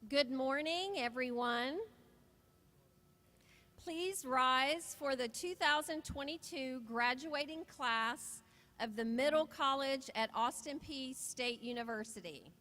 Good morning, everyone. Please rise for the 2022 graduating class of the Middle College at Austin Peay State University.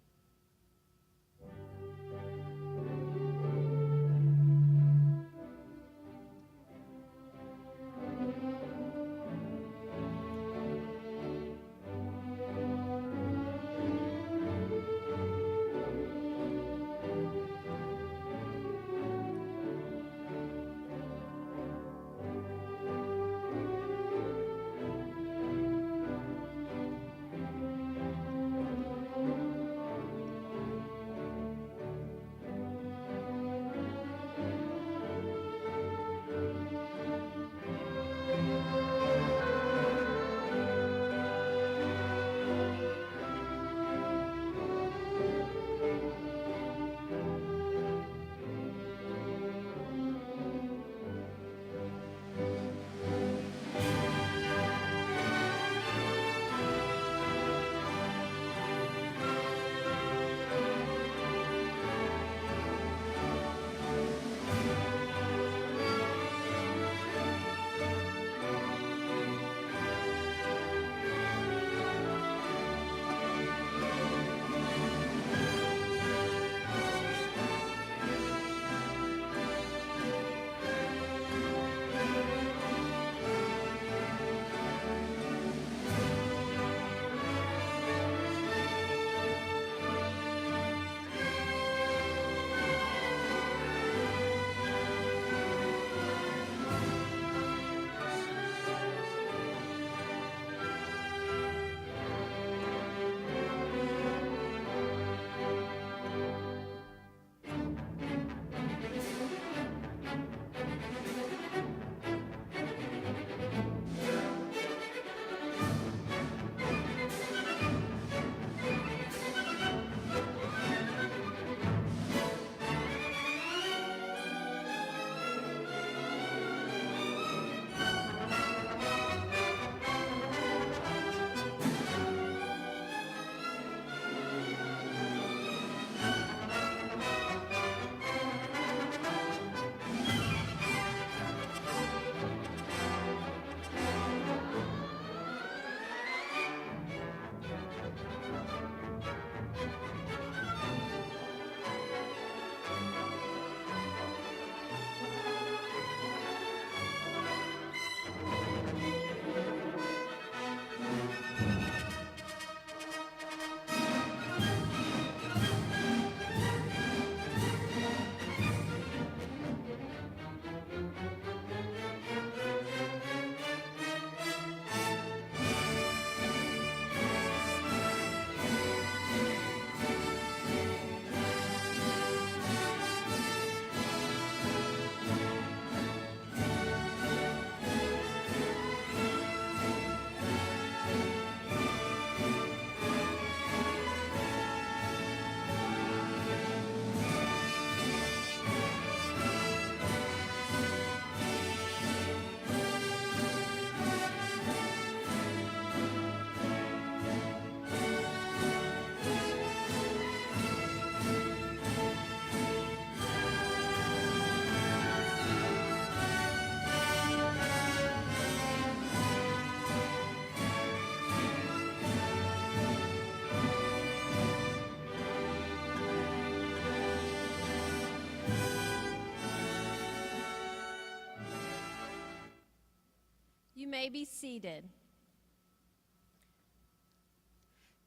You may be seated.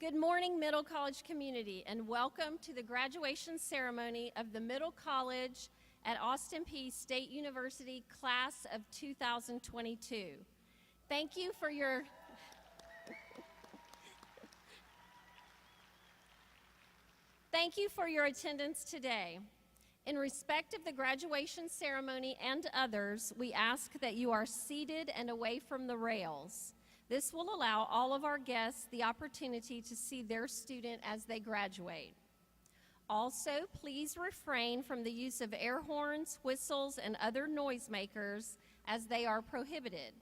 Good morning, Middle College community, and welcome to the graduation ceremony of the Middle College at Austin Peay State University class of 2022. Thank you for your attendance today. In respect of the graduation ceremony and others, we ask that you are seated and away from the rails. This will allow all of our guests the opportunity to see their student as they graduate. Also, please refrain from the use of air horns, whistles, and other noisemakers as they are prohibited.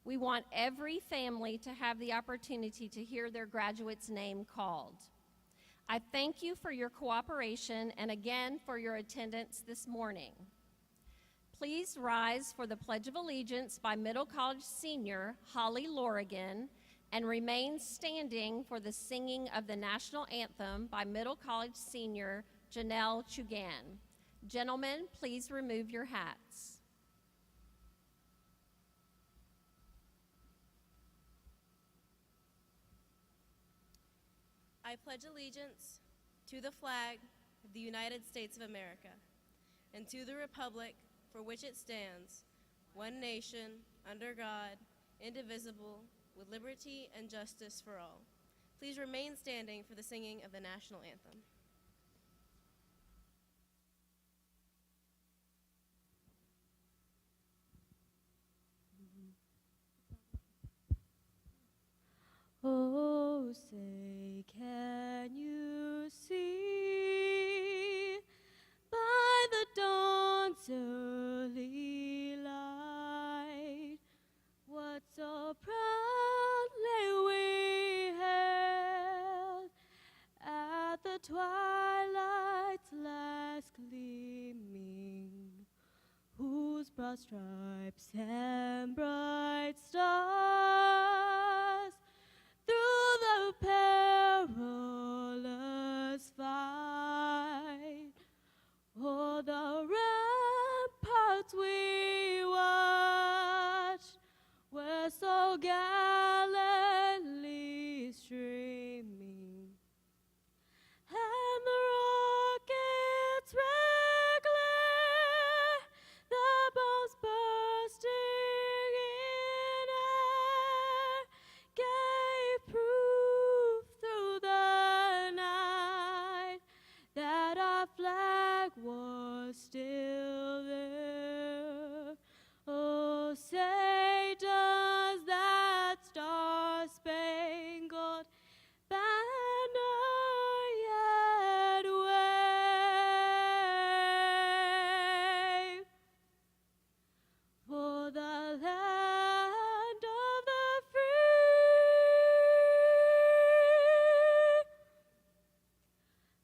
We want every family to have the opportunity to hear their graduate's name called. I thank you for your cooperation and again for your attendance this morning. Please rise for the Pledge of Allegiance by Middle College senior Holly Lorigan and remain standing for the singing of the national anthem by Middle College senior Janelle Chugan. Gentlemen, please remove your hats. I pledge allegiance to the flag of the United States of America and to the republic for which it stands, one nation, under God, indivisible, with liberty and justice for all. Please remain standing for the singing of the national anthem. Oh, say, can you see by the dawn's early light what so proudly we hailed at the twilight's last gleaming, whose broad stripes and bright stars through the perilous fight, o'er the ramparts we watched, were so gallantly streaming, and the rockets' red glare, the bombs bursting in air, gave proof through the night that our flag was still there. Oh, say, does that star-spangled banner yet wave? For the land of the free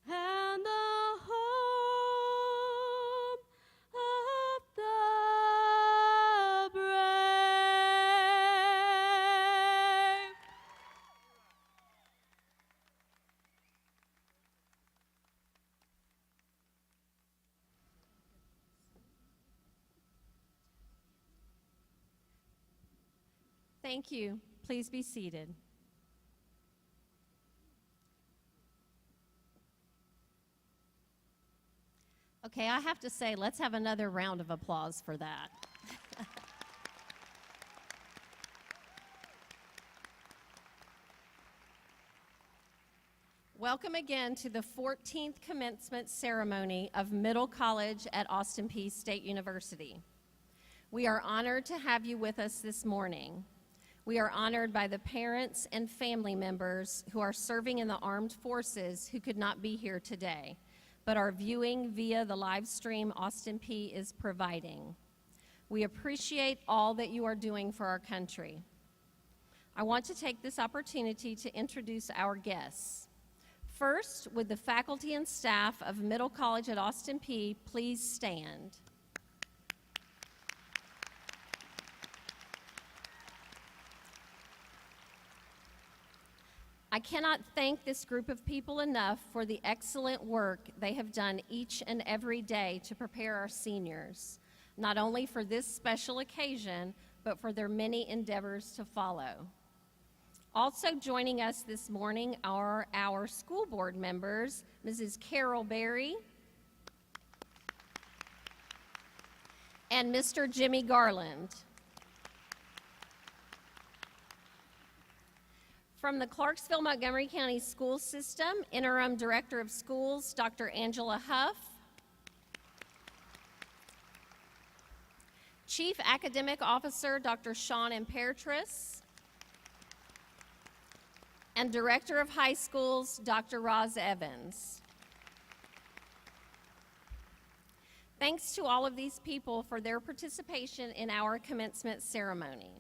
and the home of the brave. Thank you. Please be seated. Okay, I have to say, let's have another round of applause for that. Welcome again to the 14th commencement ceremony of Middle College at Austin Peay State University. We are honored to have you with us this morning. We are honored by the parents and family members who are serving in the armed forces who could not be here today, but are viewing via the live stream Austin Peay is providing. We appreciate all that you are doing for our country. I want to take this opportunity to introduce our guests. First, would the faculty and staff of Middle College at Austin Peay please stand? I cannot thank this group of people enough for the excellent work they have done each and every day to prepare our seniors, not only for this special occasion, but for their many endeavors to follow. Also joining us this morning are our school board members, Mrs. Carol Berry and Mr. Jimmy Garland. From the Clarksville-Montgomery County School System, Interim Director of Schools, Dr. Angela Huff. Chief Academic Officer, Dr. Sean Imperatrice. And Director of High Schools, Dr. Roz Evans. Thanks to all of these people for their participation in our commencement ceremony.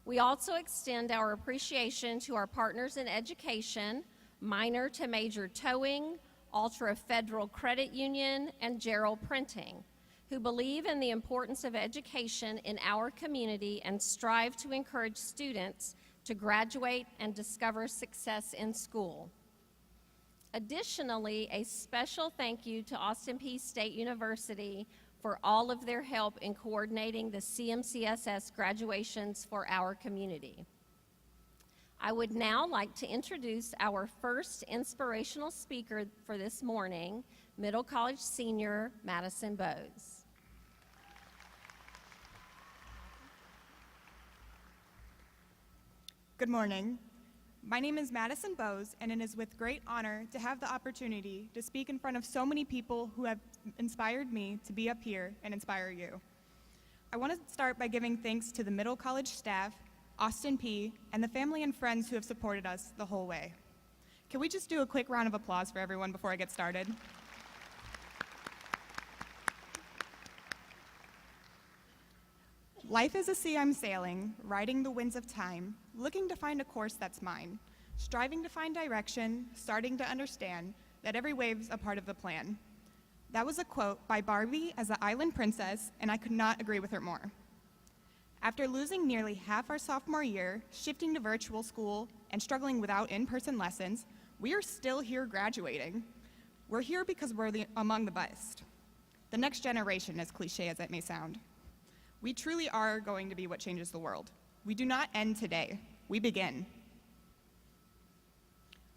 We also extend our appreciation to our partners in education, minor to major towing, Ultra Federal Credit Union, and Gerald Printing, who believe in the importance of education in our community and strive to encourage students to graduate and discover success in school. Additionally, a special thank you to Austin Peay State University for all of their help in coordinating the CMCSS graduations for our community. I would now like to introduce our first inspirational speaker for this morning, Middle College senior Madison Bowes. Good morning. My name is Madison Bowes, and it is with great honor to have the opportunity to speak in front of so many people who have inspired me to be up here and inspire you. I want to start by giving thanks to the Middle College staff, Austin Peay, and the family and friends who have supported us the whole way. Can we just do a quick round of applause for everyone before I get started? Life is a sea I'm sailing, riding the winds of time, looking to find a course that's mine, striving to find direction, starting to understand that every wave's a part of the plan. That was a quote by Barbie as the island princess, and I could not agree with her more. After losing nearly half our sophomore year, shifting to virtual school, and struggling without in-person lessons, we are still here graduating. We're here because we're among the best. The next generation, as cliche as it may sound. We truly are going to be what changes the world. We do not end today, we begin.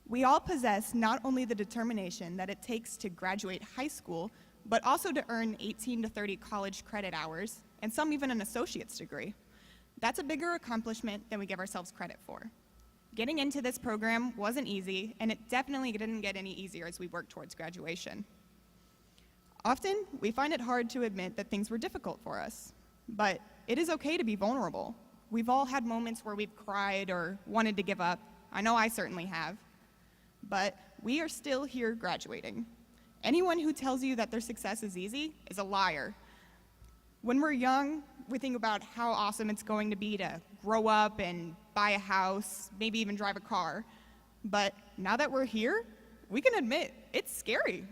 We all possess not only the determination that it takes to graduate high school, but also to earn 18 to 30 college credit hours, and some even an associate's degree. That's a bigger accomplishment than we give ourselves credit for. Getting into this program wasn't easy, and it definitely didn't get any easier as we worked towards graduation. Often, we find it hard to admit that things were difficult for us, but it is okay to be vulnerable. We've all had moments where we've cried or wanted to give up. I know I certainly have. But we are still here graduating. Anyone who tells you that their success is easy is a liar. When we're young, we think about how awesome it's going to be to grow up and buy a house, maybe even drive a car. But now that we're here, we can admit it's scary.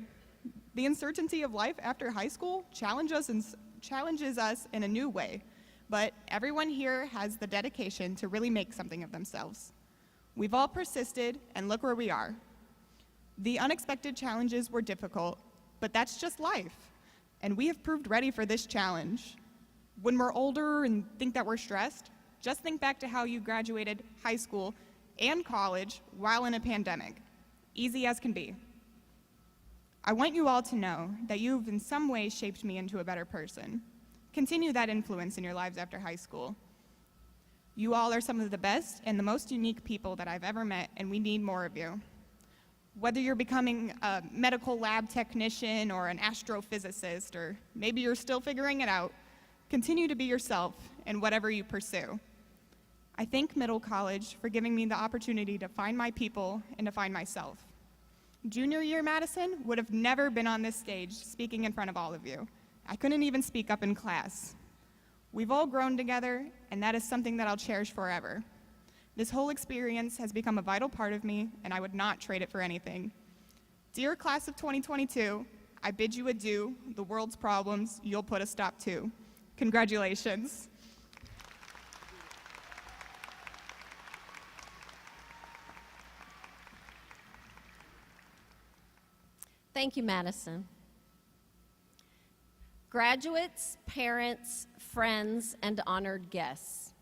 The uncertainty of life after high school challenges us in a new way. But everyone here has the dedication to really make something of themselves. We've all persisted, and look where we are. The unexpected challenges were difficult, but that's just life, and we have proved ready for this challenge. When we're older and think that we're stressed, just think back to how you graduated high school and college while in a pandemic. Easy as can be. I want you all to know that you've in some way shaped me into a better person. Continue that influence in your lives after high school. You all are some of the best and the most unique people that I've ever met, and we need more of you. Whether you're becoming a medical lab technician or an astrophysicist, or maybe you're still figuring it out, continue to be yourself in whatever you pursue. I thank Middle College for giving me the opportunity to find my people and to find myself. Junior year Madison would have never been on this stage speaking in front of all of you. I couldn't even speak up in class. We've all grown together, and that is something that I'll cherish forever. This whole experience has become a vital part of me, and I would not trade it for anything. Dear class of 2022, I bid you adieu. The world's problems you'll put a stop to. Congratulations. Thank you, Madison. Graduates, parents, friends, and honored guests,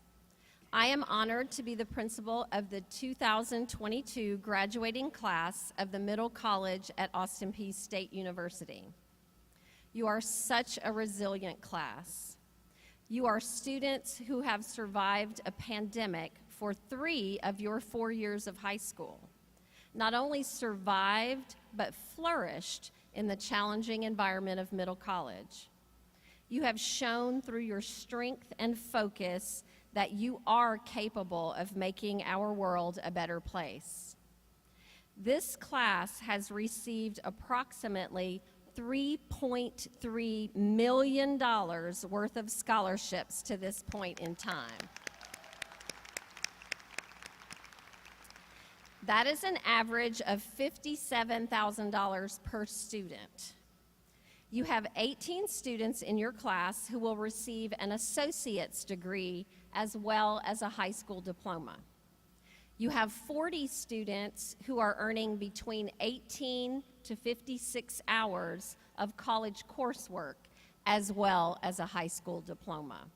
I am honored to be the principal of the 2022 graduating class of the Middle College at Austin Peay State University. You are such a resilient class. You are students who have survived a pandemic for 3 of your 4 years of high school. Not only survived, but flourished in the challenging environment of Middle College. You have shown through your strength and focus that you are capable of making our world a better place. This class has received approximately $3.3 million worth of scholarships to this point in time. That is an average of $57,000 per student. You have 18 students in your class who will receive an associate's degree as well as a high school diploma. You have 40 students who are earning between 18 to 56 hours of college coursework as well as a high school diploma.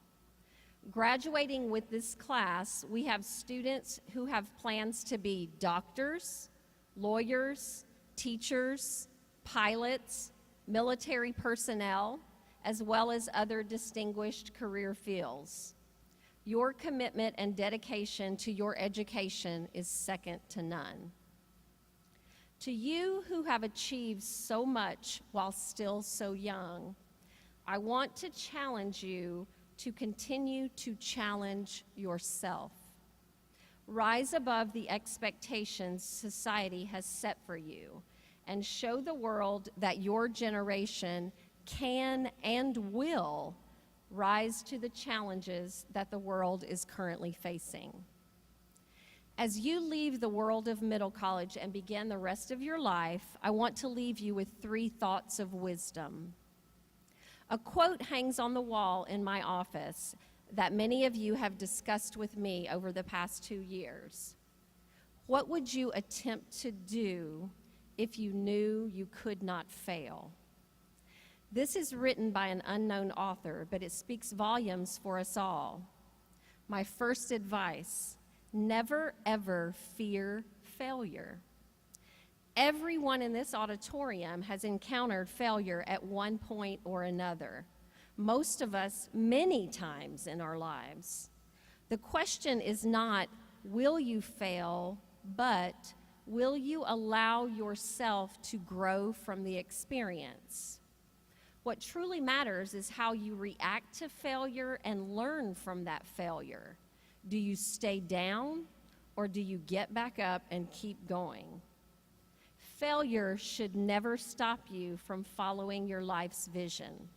Graduating with this class, we have students who have plans to be doctors, lawyers, teachers, pilots, military personnel, as well as other distinguished career fields. Your commitment and dedication to your education is second to none. To you who have achieved so much while still so young, I want to challenge you to continue to challenge yourself. Rise above the expectations society has set for you and show the world that your generation can and will rise to the challenges that the world is currently facing. As you leave the world of middle college and begin the rest of your life, I want to leave you with 3 thoughts of wisdom. A quote hangs on the wall in my office that many of you have discussed with me over the past 2 years. What would you attempt to do if you knew you could not fail? This is written by an unknown author, but it speaks volumes for us all. My first advice: never ever fear failure. Everyone in this auditorium has encountered failure at one point or another. Most of us many times in our lives. The question is not, will you fail, but will you allow yourself to grow from the experience? What truly matters is how you react to failure and learn from that failure. Do you stay down, or do you get back up and keep going? Failure should never stop you from following your life's vision.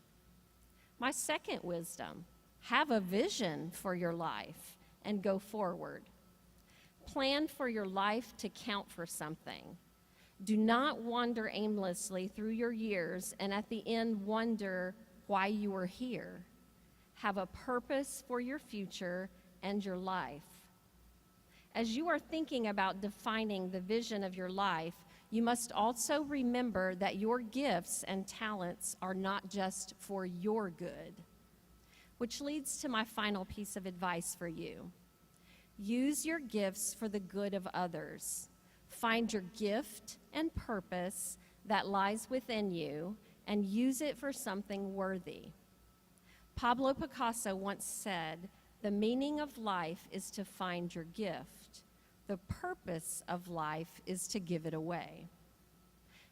My second wisdom: have a vision for your life and go forward. Plan for your life to count for something. Do not wander aimlessly through your years and at the end wonder why you are here. Have a purpose for your future and your life. As you are thinking about defining the vision of your life, you must also remember that your gifts and talents are not just for your good. Which leads to my final piece of advice for you. Use your gifts for the good of others. Find your gift and purpose that lies within you and use it for something worthy. Pablo Picasso once said, "The meaning of life is to find your gift. The purpose of life is to give it away."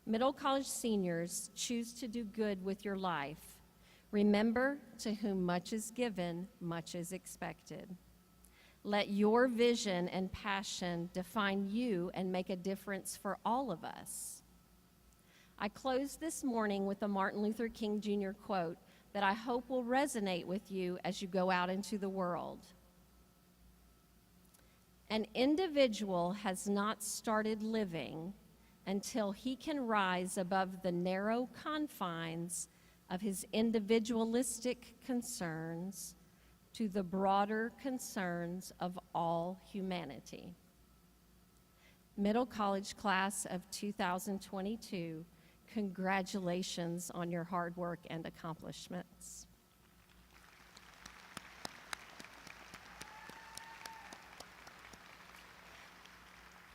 Middle college seniors, choose to do good with your life. Remember, to whom much is given, much is expected. Let your vision and passion define you and make a difference for all of us. I close this morning with a Martin Luther King Jr. quote that I hope will resonate with you as you go out into the world. An individual has not started living until he can rise above the narrow confines of his individualistic concerns to the broader concerns of all humanity. Middle college class of 2022, congratulations on your hard work and accomplishments.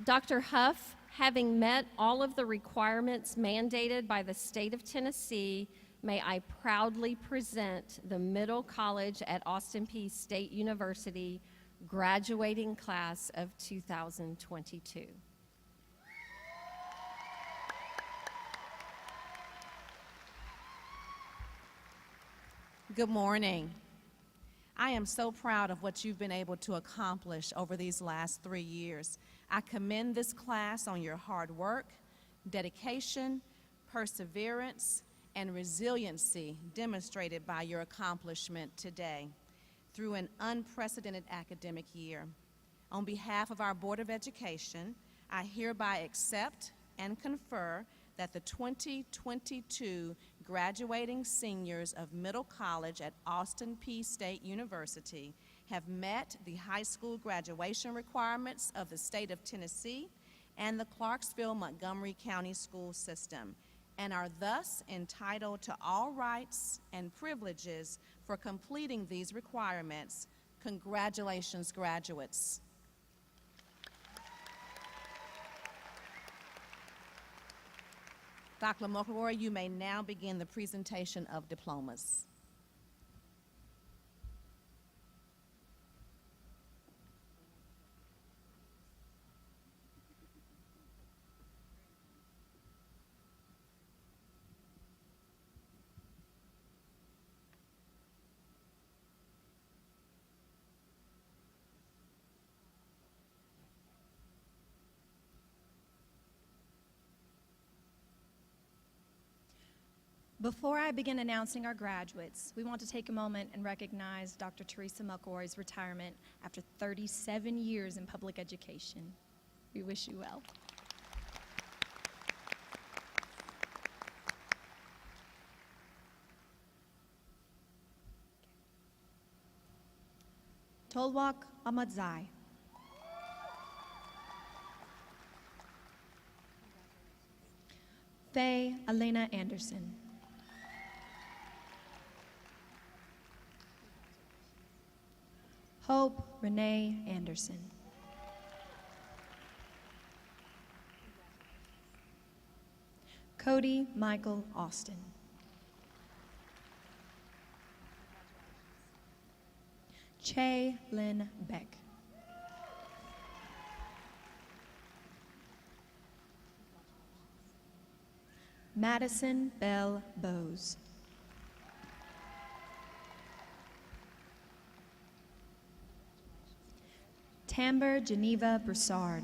Dr. Huff, having met all of the requirements mandated by the state of Tennessee, may I proudly present the Middle College at Austin Peay State University graduating class of 2022. Good morning. I am so proud of what you've been able to accomplish over these last 3 years. I commend this class on your hard work, dedication, perseverance, and resiliency demonstrated by your accomplishment today through an unprecedented academic year. On behalf of our Board of Education, I hereby accept and confer that the 2022 graduating seniors of Middle College at Austin Peay State University have met the high school graduation requirements of the state of Tennessee and the Clarksville-Montgomery County School System, and are thus entitled to all rights and privileges for completing these requirements. Congratulations, graduates. Dr. McElroy, you may now begin the presentation of diplomas. Before I begin announcing our graduates, we want to take a moment and recognize Dr. Teresa McElroy's retirement after 37 years in public education. We wish you well. Tolwak Ahmadzai. Faye Elena Anderson. Hope Renee Anderson. Cody Michael Austin. Che Lynn Beck. Madison Bell Bowes. Tamber Geneva Broussard.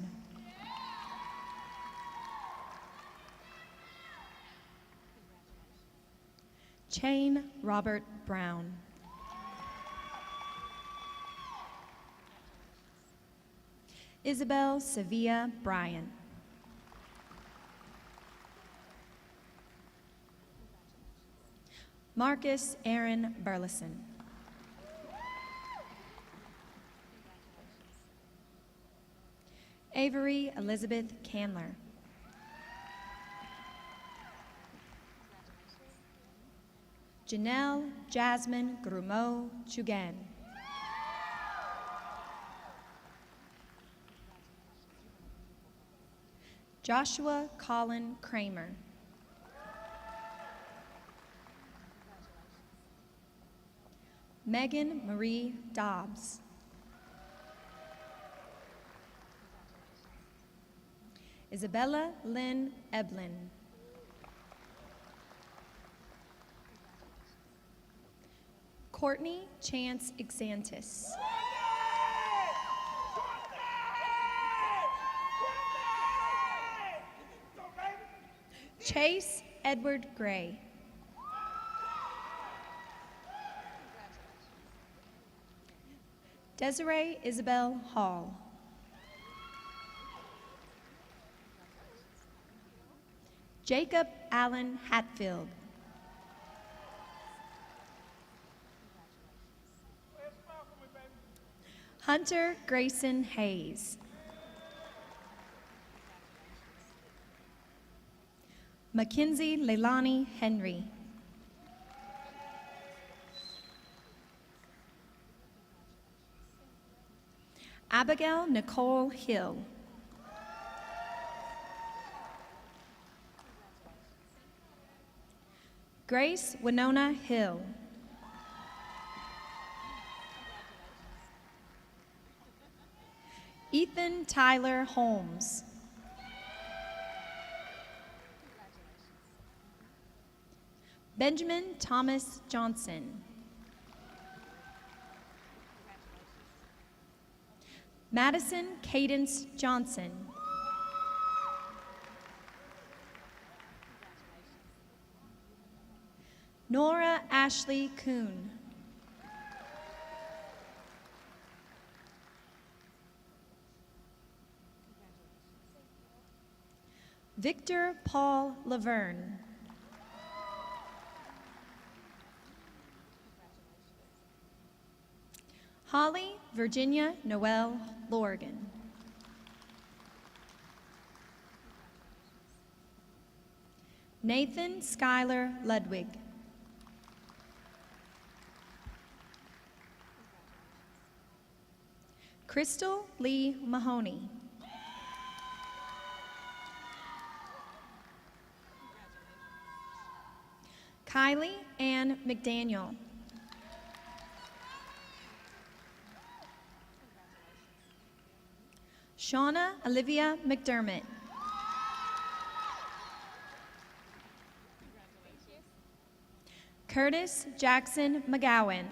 Chain Robert Brown. Isabel Sevilla Bryan. Marcus Aaron Burleson. Avery Elizabeth Candler. Janelle Jasmine Grumeau Chugan. Joshua Colin Kramer. Megan Marie Dobbs. Isabella Lynn Eblin. Courtney Chance Exantis. Chase Edward Gray. Desiree Isabel Hall. Jacob Allen Hatfield. Hunter Grayson Hayes. Mackenzie Leilani Henry. Abigail Nicole Hill. Grace Winona Hill. Ethan Tyler Holmes. Benjamin Thomas Johnson. Madison Cadence Johnson. Nora Ashley Kuhn. Victor Paul Laverne. Holly Virginia Noel Lorgan. Nathan Schuyler Ludwig. Crystal Lee Mahoney. Kylie Ann McDaniel. Shauna Olivia McDermott. Curtis Jackson McGowan.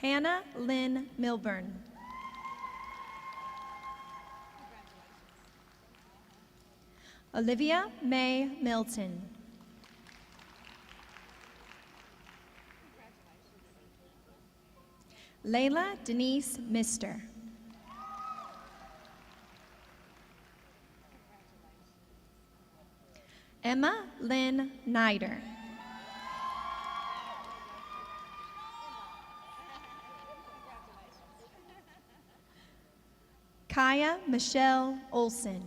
Hannah Lynn Milburn. Olivia Mae Milton. Layla Denise Mister. Emma Lynn Nider. Kaya Michelle Olson.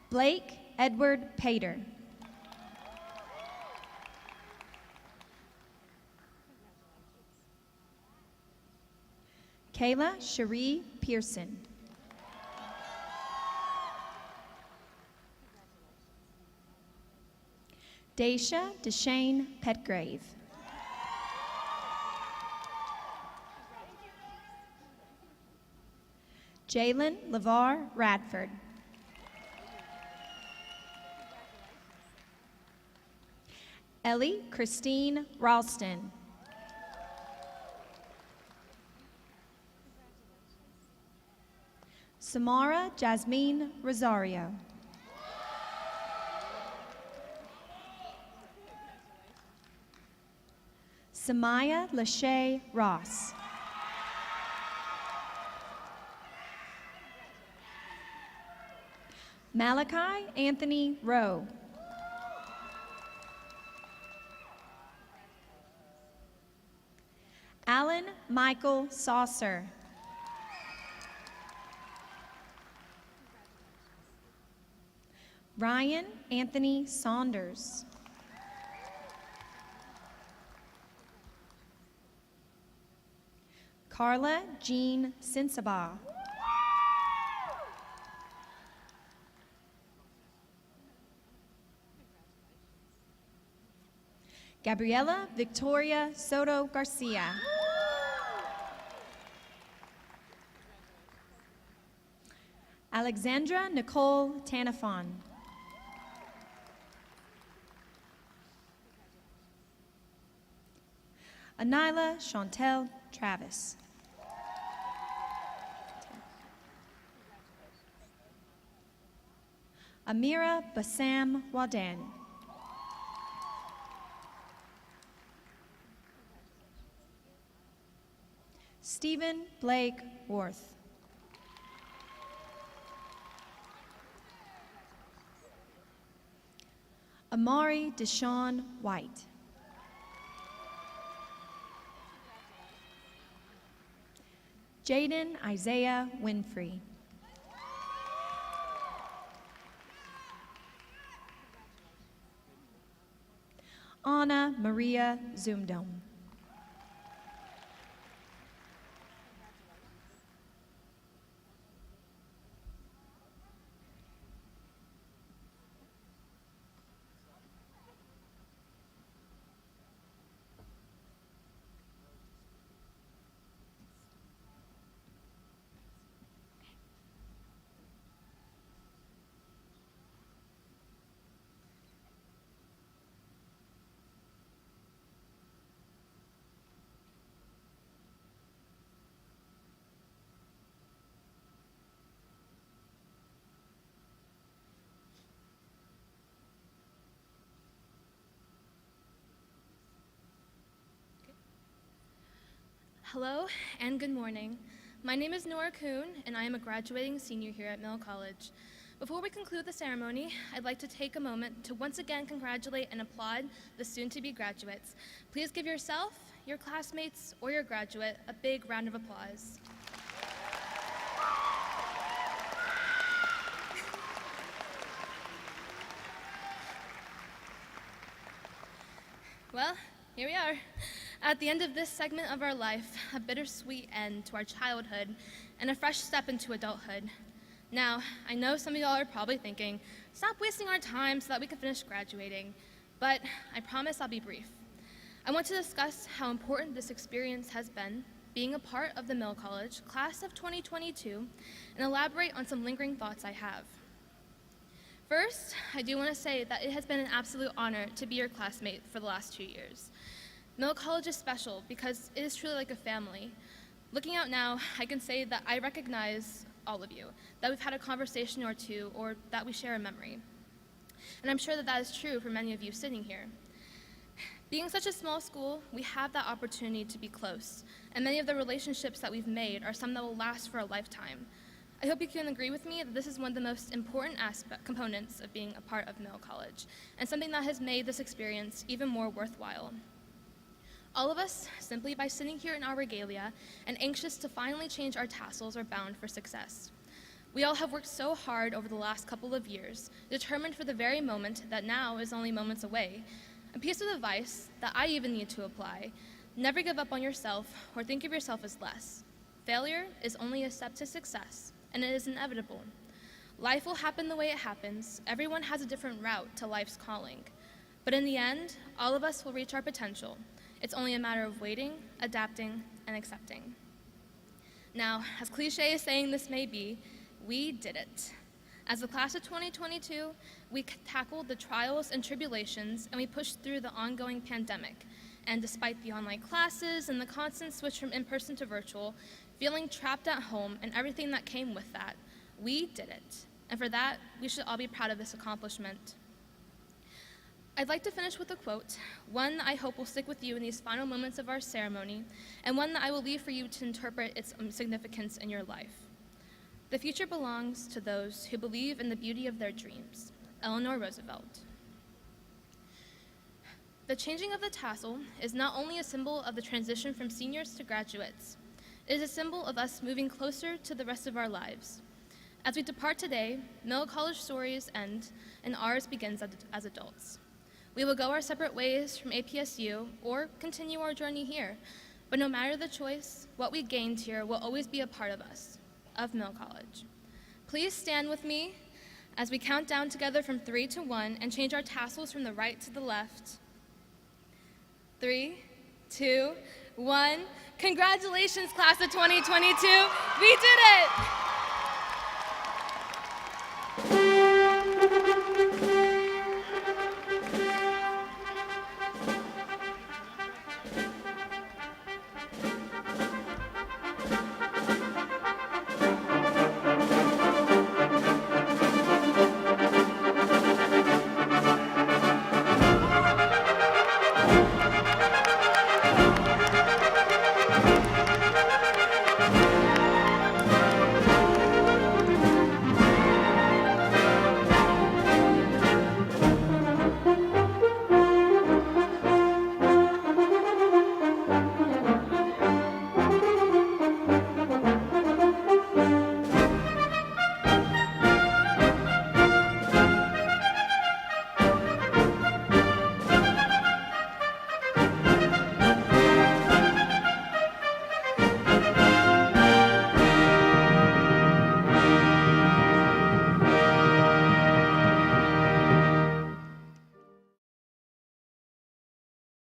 Blake Edward Pater. Kayla Cherie Pearson. Daisha Deshane Petgrave. Jalen LeVar Radford. Ellie Christine Ralston. Samara Jasmine Rosario. Samaya Lachey Ross. Malachi Anthony Rowe. Alan Michael Saucer. Ryan Anthony Saunders. Carla Jean Sensabaugh. Gabriela Victoria Soto Garcia. Alexandra Nicole Tanafon. Anila Chantel Travis. Amira Bassam Wadan. Stephen Blake Worth. Amari Deshaun White. Jaden Isaiah Winfrey. Anna Maria Zumdom. Hello and good morning. My name is Nora Kuhn, and I am a graduating senior here at Mill College. Before we conclude the ceremony, I'd like to take a moment to once again congratulate and applaud the soon-to-be graduates. Please give yourself, your classmates, or your graduate a big round of applause. Well, here we are. At the end of this segment of our life, a bittersweet end to our childhood and a fresh step into adulthood. Now, I know some of y'all are probably thinking, stop wasting our time so that we can finish graduating, but I promise I'll be brief. I want to discuss how important this experience has been, being a part of the Mill College class of 2022, and elaborate on some lingering thoughts I have. First, I do want to say that it has been an absolute honor to be your classmate for the last 2 years. Mill College is special because it is truly like a family. Looking out now, I can say that I recognize all of you, that we've had a conversation or two, or that we share a memory. And I'm sure that that is true for many of you sitting here. Being such a small school, we have that opportunity to be close, and many of the relationships that we've made are some that will last for a lifetime. I hope you can agree with me that this is one of the most important components of being a part of Mill College, and something that has made this experience even more worthwhile. All of us, simply by sitting here in our regalia and anxious to finally change our tassels, are bound for success. We all have worked so hard over the last couple of years, determined for the very moment that now is only moments away. A piece of advice that I even need to apply: never give up on yourself or think of yourself as less. Failure is only a step to success, and it is inevitable. Life will happen the way it happens. Everyone has a different route to life's calling. But in the end, all of us will reach our potential. It's only a matter of waiting, adapting, and accepting. Now, as cliche as saying this may be, we did it. As the class of 2022, we tackled the trials and tribulations, and we pushed through the ongoing pandemic. And despite the online classes and the constant switch from in-person to virtual, feeling trapped at home and everything that came with that, we did it. And for that, we should all be proud of this accomplishment. I'd like to finish with a quote, one that I hope will stick with you in these final moments of our ceremony, and one that I will leave for you to interpret its significance in your life. The future belongs to those who believe in the beauty of their dreams. Eleanor Roosevelt. The changing of the tassel is not only a symbol of the transition from seniors to graduates, it is a symbol of us moving closer to the rest of our lives. As we depart today, Mill College stories end, and ours begins as adults. We will go our separate ways from APSU or continue our journey here, but no matter the choice, what we gained here will always be a part of us, of Mill College. Please stand with me as we count down together from 3 to 1 and change our tassels from the right to the left. 3, 2, 1. Congratulations, class of 2022. We did it!